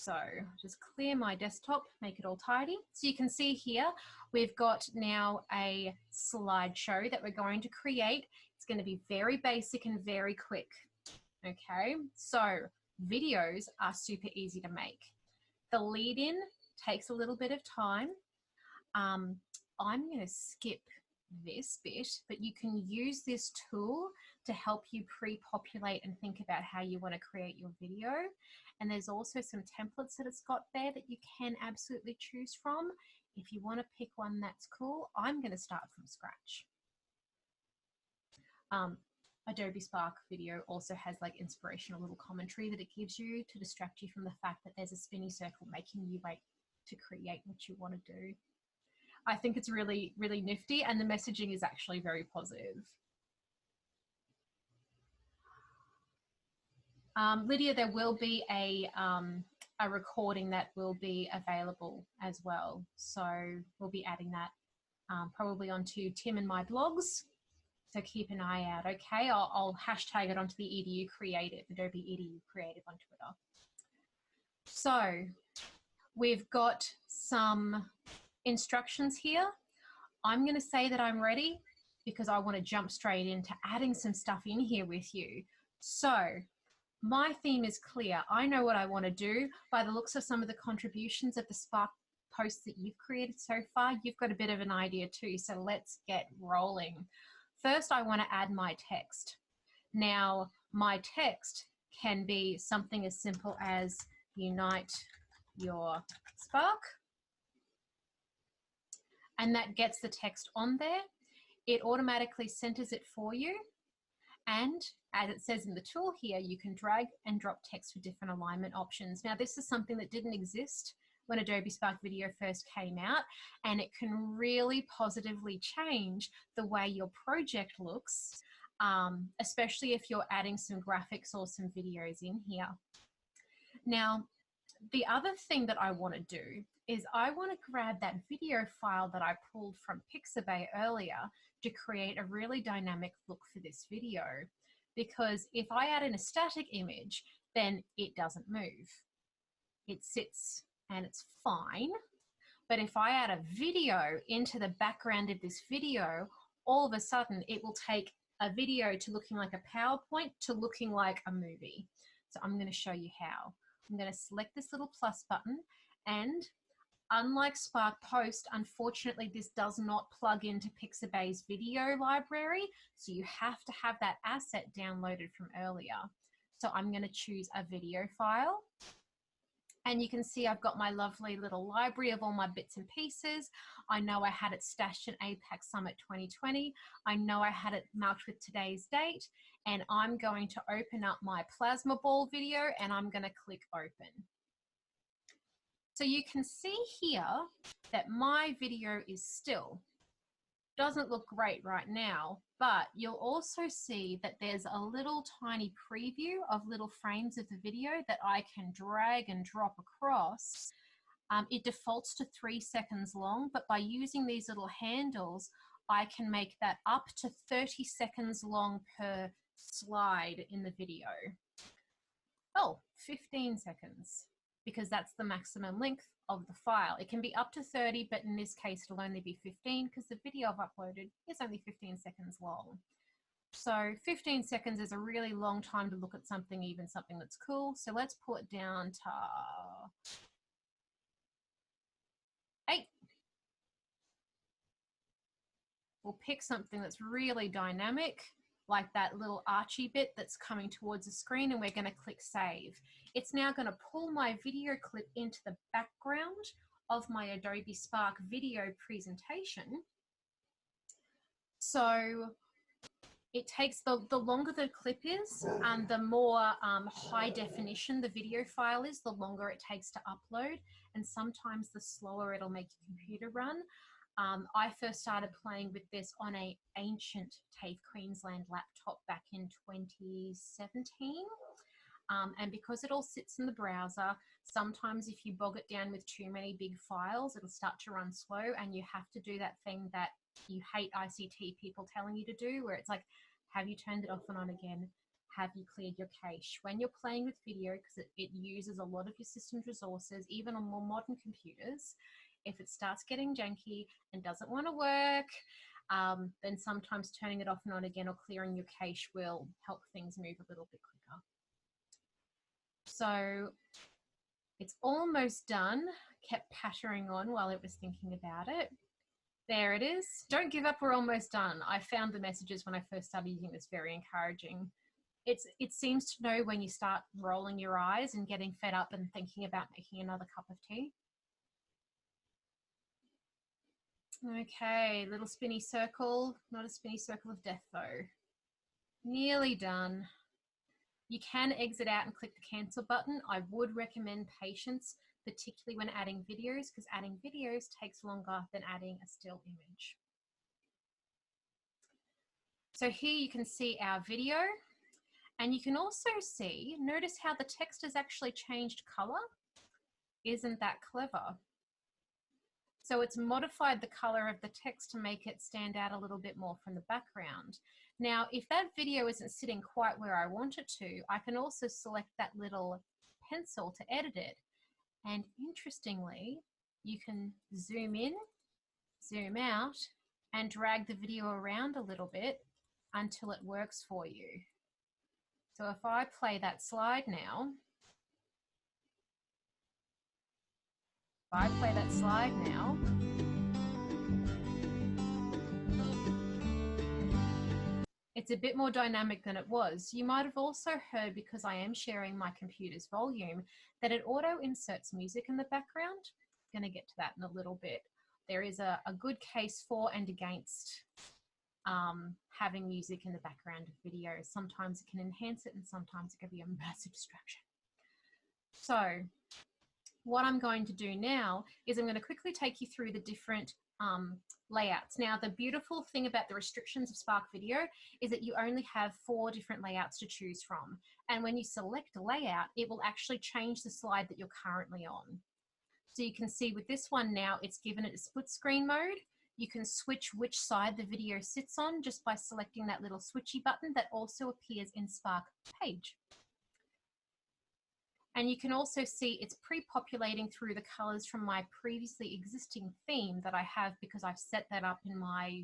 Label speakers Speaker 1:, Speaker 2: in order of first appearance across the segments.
Speaker 1: So just clear my desktop, make it all tidy. So you can see here, we've got now a slideshow that we're going to create. It's going to be very basic and very quick. Okay, so videos are super easy to make. The lead in takes a little bit of time. I'm going to skip this bit, but you can use this tool to help you pre-populate and think about how you want to create your video. And there's also some templates that it's got there that you can absolutely choose from. If you want to pick one, that's cool. I'm going to start from scratch. Adobe Spark Video also has like inspirational little commentary that it gives you to distract you from the fact that there's a spinny circle making you wait to create what you want to do. I think it's really, really nifty, and the messaging is actually very positive. Lydia, there will be a recording that will be available as well. So we'll be adding that probably onto Tim and my blogs. So keep an eye out, okay? I'll hashtag it onto the EDU Creative, Adobe EDU Creative on Twitter. So we've got some instructions here. I'm going to say that I'm ready because I want to jump straight into adding some stuff in here with you. So my theme is clear. I know what I want to do. By the looks of some of the contributions of the Spark posts that you've created so far, you've got a bit of an idea too. So let's get rolling. First, I want to add my text. Now, my text can be something as simple as unite your Spark. And that gets the text on there. It automatically centers it for you. And as it says in the tool here, you can drag and drop text for different alignment options. Now, this is something that didn't exist when Adobe Spark Video first came out, and it can really positively change the way your project looks, especially if you're adding some graphics or some videos in here. Now, the other thing that I want to do is I want to grab that video file that I pulled from Pixabay earlier to create a really dynamic look for this video. Because if I add in a static image, then it doesn't move. It sits and it's fine. But if I add a video into the background of this video, all of a sudden it will take a video to looking like a PowerPoint to looking like a movie. So I'm going to show you how. I'm going to select this little plus button, and unlike Spark Post, unfortunately, this does not plug into Pixabay's video library, so you have to have that asset downloaded from earlier. So I'm going to choose a video file. And you can see I've got my lovely little library of all my bits and pieces. I know I had it stashed in APAC Summit 2020. I know I had it marked with today's date. And I'm going to open up my plasma ball video and I'm going to click open. So you can see here that my video is still. Doesn't look great right now, but you'll also see that there's a little tiny preview of little frames of the video that I can drag and drop across. It defaults to 3 seconds long, but by using these little handles, I can make that up to 30 seconds long per slide in the video. Oh, 15 seconds, because that's the maximum length of the file. It can be up to 30, but in this case, it'll only be 15 because the video I've uploaded is only 15 seconds long. So 15 seconds is a really long time to look at something, even something that's cool. So let's pull it down to 8. We'll pick something that's really dynamic, like that little archy bit that's coming towards the screen, and we're going to click save. It's now going to pull my video clip into the background of my Adobe Spark video presentation. So it takes, the longer the clip is, the more high definition the video file is, the longer it takes to upload, and sometimes the slower it'll make your computer run. I first started playing with this on an ancient TAFE Queensland laptop back in 2017. And because it all sits in the browser, sometimes if you bog it down with too many big files, it'll start to run slow, and you have to do that thing that you hate ICT people telling you to do, where it's like, have you turned it off and on again? have you cleared your cache? When you're playing with video, because it uses a lot of your system's resources, even on more modern computers, if it starts getting janky and doesn't want to work, then sometimes turning it off and on again or clearing your cache will help things move a little bit quicker. So it's almost done. Kept pattering on while it was thinking about it. There it is. Don't give up, we're almost done. I found the messages when I first started using this very encouraging. It seems to know when you start rolling your eyes and getting fed up and thinking about making another cup of tea. Okay, little spinny circle, not a spinny circle of death though. Nearly done. You can exit out and click the cancel button. I would recommend patience, particularly when adding videos, because adding videos takes longer than adding a still image. So here you can see our video. And you can also see, notice how the text has actually changed color. Isn't that clever? So it's modified the color of the text to make it stand out a little bit more from the background. Now, if that video isn't sitting quite where I want it to, I can also select that little pencil to edit it. And interestingly, you can zoom in, zoom out, and drag the video around a little bit until it works for you. So if I play that slide now, it's a bit more dynamic than it was. You might have also heard, because I am sharing my computer's volume, that it auto inserts music in the background. I'm going to get to that in a little bit. There is a good case for and against having music in the background of video. Sometimes it can enhance it and sometimes it can be a massive distraction. So what I'm going to do now is I'm going to quickly take you through the different layouts. Now, the beautiful thing about the restrictions of Spark Video is that you only have 4 different layouts to choose from. And when you select a layout, it will actually change the slide that you're currently on. So you can see with this one now, it's given it a split screen mode. You can switch which side the video sits on just by selecting that little switchy button that also appears in Spark Page. And you can also see it's pre-populating through the colors from my previously existing theme that I have, because I've set that up in my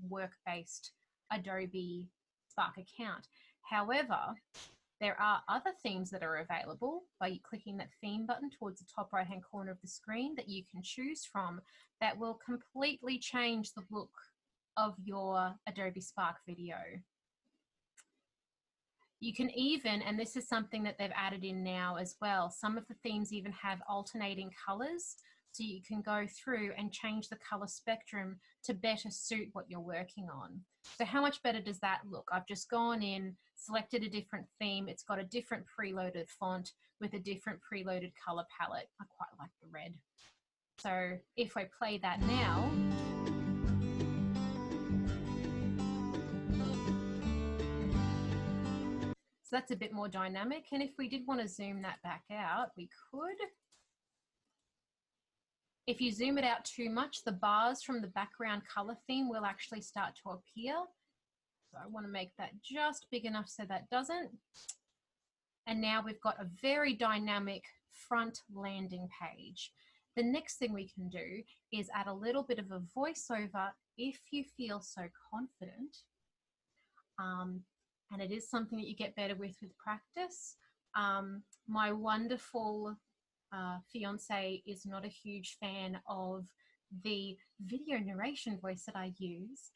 Speaker 1: work-based Adobe Spark account. However, there are other themes that are available by clicking that theme button towards the top right-hand corner of the screen that you can choose from that will completely change the look of your Adobe Spark Video. You can even, and this is something that they've added in now as well, some of the themes even have alternating colors, so you can go through and change the color spectrum to better suit what you're working on. So how much better does that look? I've just gone in, selected a different theme. It's got a different preloaded font with a different preloaded color palette. I quite like the red. So if I play that now, so that's a bit more dynamic. And if we did want to zoom that back out, we could. If you zoom it out too much, the bars from the background color theme will actually start to appear. So I want to make that just big enough so that doesn't. And now we've got a very dynamic front landing page. The next thing we can do is add a little bit of a voiceover if you feel so confident. And it is something that you get better with practice. My wonderful fiance is not a huge fan of the video narration voice that I use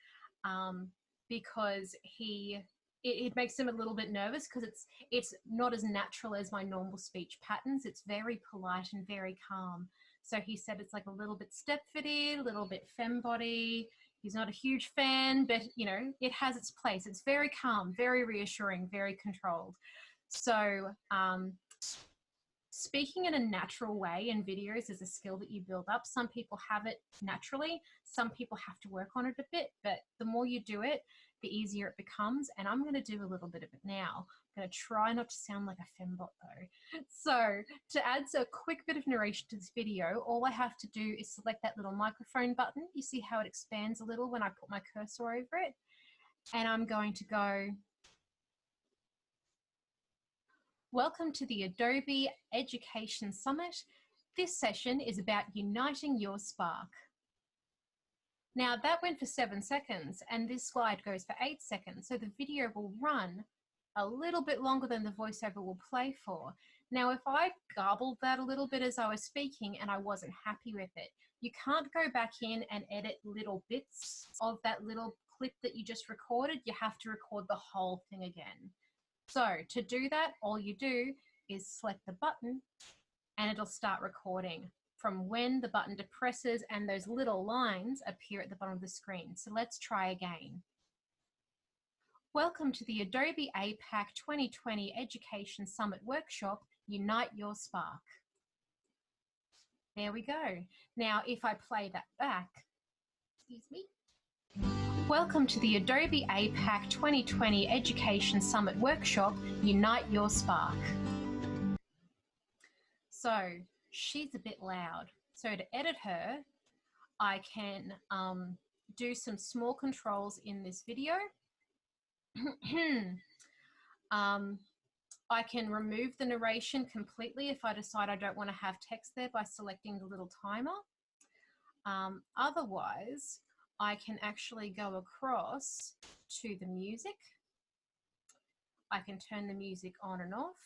Speaker 1: because it makes him a little bit nervous because it's not as natural as my normal speech patterns. It's very polite and very calm. So he said it's like a little bit step-footed, a little bit femme-body. He's not a huge fan, but you know, it has its place. It's very calm, very reassuring, very controlled. So speaking in a natural way in videos is a skill that you build up. Some people have it naturally. Some people have to work on it a bit, but the more you do it, the easier it becomes. And I'm going to do a little bit of it now. I'm going to try not to sound like a fembot though. So to add a quick bit of narration to this video, all I have to do is select that little microphone button. You see how it expands a little when I put my cursor over it. And I'm going to go, Welcome to the Adobe Education Summit. This session is about uniting your spark. Now that went for 7 seconds and this slide goes for 8 seconds, so the video will run a little bit longer than the voiceover will play for. Now if I garbled that a little bit as I was speaking and I wasn't happy with it, you can't go back in and edit little bits of that little clip that you just recorded. You have to record the whole thing again. So to do that, all you do is select the button and it'll start recording from when the button depresses and those little lines appear at the bottom of the screen. So let's try again. Welcome to the Adobe APAC 2020 Education Summit Workshop, Unite Your Spark. There we go. Now, if I play that back, excuse me. Welcome to the Adobe APAC 2020 Education Summit Workshop, Unite Your Spark. So she's a bit loud. So to edit her, I can do some small controls in this video. I can remove the narration completely if I decide I don't want to have text there by selecting the little timer. Otherwise, I can actually go across to the music. I can turn the music on and off.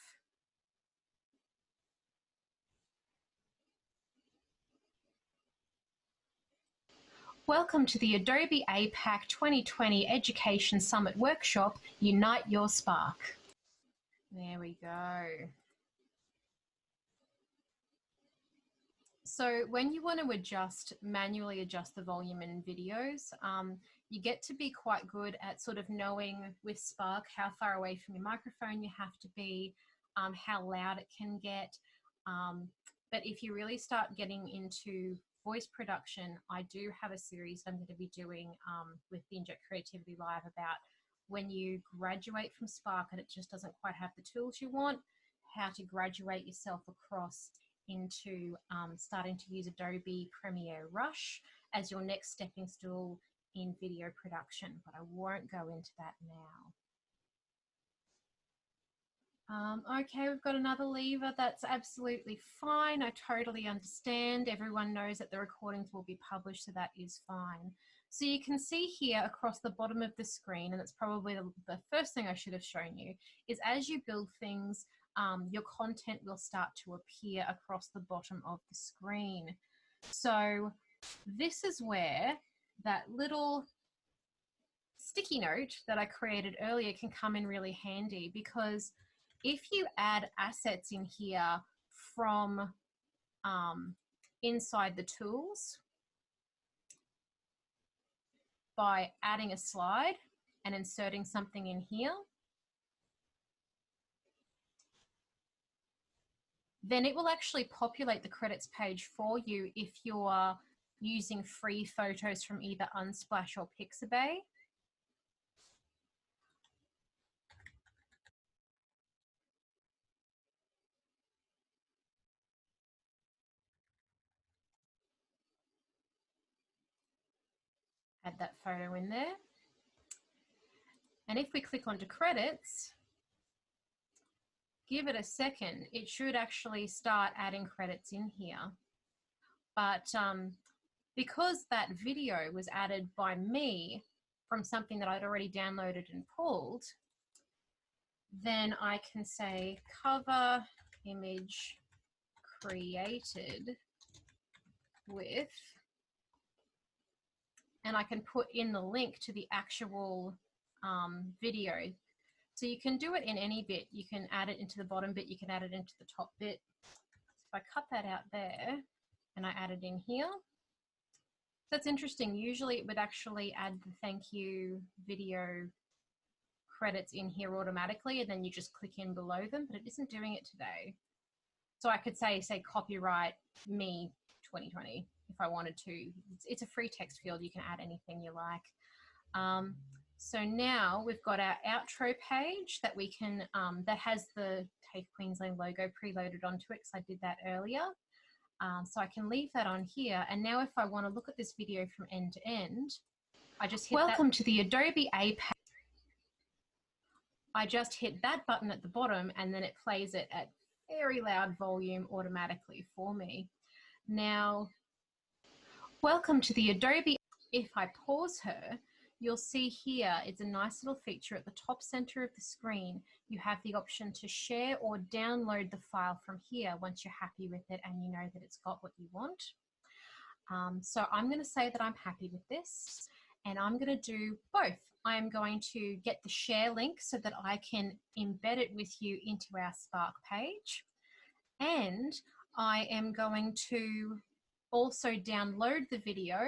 Speaker 1: Welcome to the Adobe APAC 2020 Education Summit Workshop, Unite Your Spark. There we go. So when you want to manually adjust the volume in videos, you get to be quite good at sort of knowing with Spark how far away from your microphone you have to be, how loud it can get. But if you really start getting into voice production, I do have a series I'm going to be doing with the Inject Creativity Live about when you graduate from Spark and it just doesn't quite have the tools you want, how to graduate yourself across into starting to use Adobe Premiere Rush as your next stepping stool in video production, but I won't go into that now. Okay, we've got another lever. That's absolutely fine. I totally understand. Everyone knows that the recordings will be published, so that is fine. So you can see here across the bottom of the screen, and it's probably the first thing I should have shown you, is as you build things, your content will start to appear across the bottom of the screen. So this is where that little sticky note that I created earlier can come in really handy, because if you add assets in here from inside the tools by adding a slide and inserting something in here, then it will actually populate the credits page for you if you're using free photos from either Unsplash or Pixabay. Add that photo in there. And if we click onto credits, give it a second, it should actually start adding credits in here. But because that video was added by me from something that I'd already downloaded and pulled, then I can say cover image created with, and I can put in the link to the actual video. So you can do it in any bit. You can add it into the bottom bit, you can add it into the top bit. If I cut that out there and I add it in here, that's interesting. Usually it would actually add the thank you video credits in here automatically, and then you just click in below them, but it isn't doing it today. So I could say copyright me 2020 if I wanted to. It's a free text field. You can add anything you like. So now we've got our outro page that we can, that has the TAFE Queensland logo preloaded onto it, because I did that earlier. So I can leave that on here. And now if I want to look at this video from end to end, I just hit Welcome to the Adobe APAC. I just hit that button at the bottom and then it plays it at very loud volume automatically for me. Now, welcome to the Adobe. If I pause her, you'll see here, it's a nice little feature at the top center of the screen. You have the option to share or download the file from here once you're happy with it and you know that it's got what you want. So I'm going to say that I'm happy with this, and I'm going to do both. I'm going to get the share link so that I can embed it with you into our Spark page, and I am going to also download the video,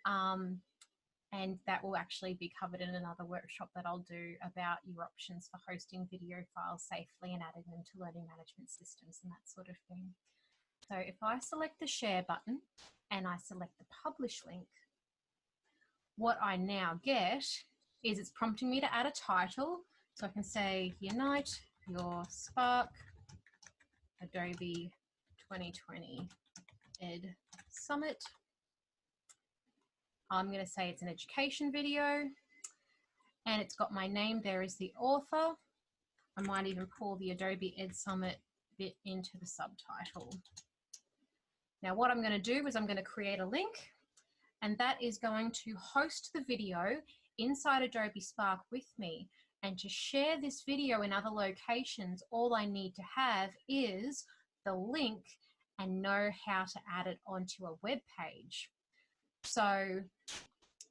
Speaker 1: and that will actually be covered in another workshop that I'll do about your options for hosting video files safely and adding them to learning management systems and that sort of thing. So if I select the share button and I select the publish link, what I now get is it's prompting me to add a title. So I can say, Unite Your Spark Adobe 2020 Ed Summit. I'm going to say it's an education video, and it's got my name there as the author. I might even pull the Adobe Ed Summit bit into the subtitle. Now what I'm going to do is I'm going to create a link, and that is going to host the video inside Adobe Spark with me. And to share this video in other locations, all I need to have is the link and know how to add it onto a web page. So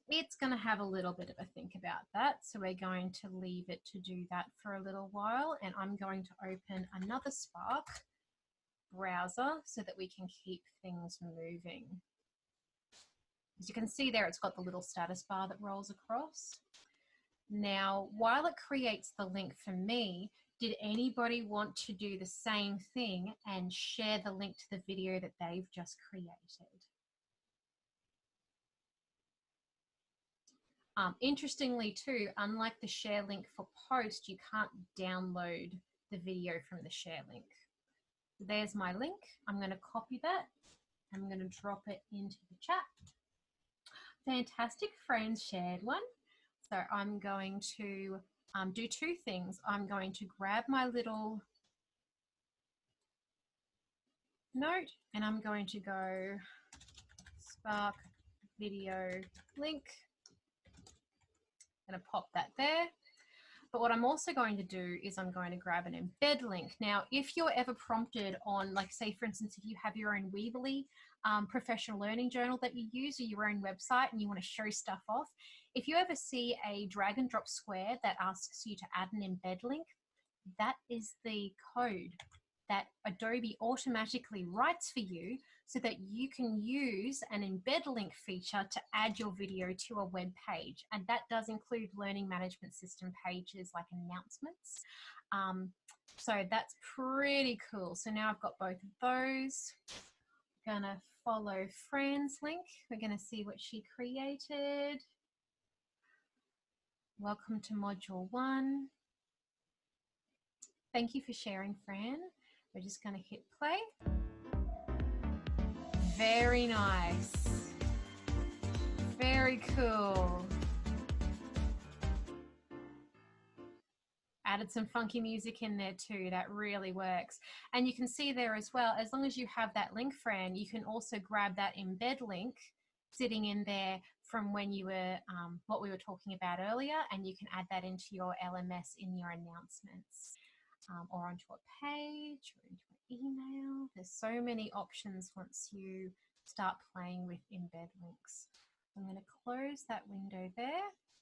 Speaker 1: it's going to have a little bit of a think about that. So we're going to leave it to do that for a little while, and I'm going to open another Spark browser so that we can keep things moving. As you can see there, it's got the little status bar that rolls across. Now, while it creates the link for me, did anybody want to do the same thing and share the link to the video that they've just created? Interestingly too, unlike the share link for post, you can't download the video from the share link. So there's my link. I'm going to copy that. I'm going to drop it into the chat. Fantastic, friends shared one. So I'm going to do two things. I'm going to grab my little note and I'm going to go Spark video link. I'm going to pop that there. But what I'm also going to do is I'm going to grab an embed link. Now, if you're ever prompted on, like say, for instance, if you have your own Weebly professional learning journal that you use or your own website and you want to show stuff off, if you ever see a drag and drop square that asks you to add an embed link, that is the code that Adobe automatically writes for you so that you can use an embed link feature to add your video to a web page. And that does include learning management system pages like announcements. So that's pretty cool. So now I've got both of those. I'm gonna follow Fran's link. We're gonna see what she created. Welcome to module 1. Thank you for sharing, Fran. We're just going to hit play. Very nice. Very cool. Added some funky music in there too. That really works. And you can see there as well, as long as you have that link, Fran, you can also grab that embed link sitting in there from when you were, what we were talking about earlier, and you can add that into your LMS in your announcements. Or onto a page or into an email. There's so many options once you start playing with embed links. I'm going to close that window there.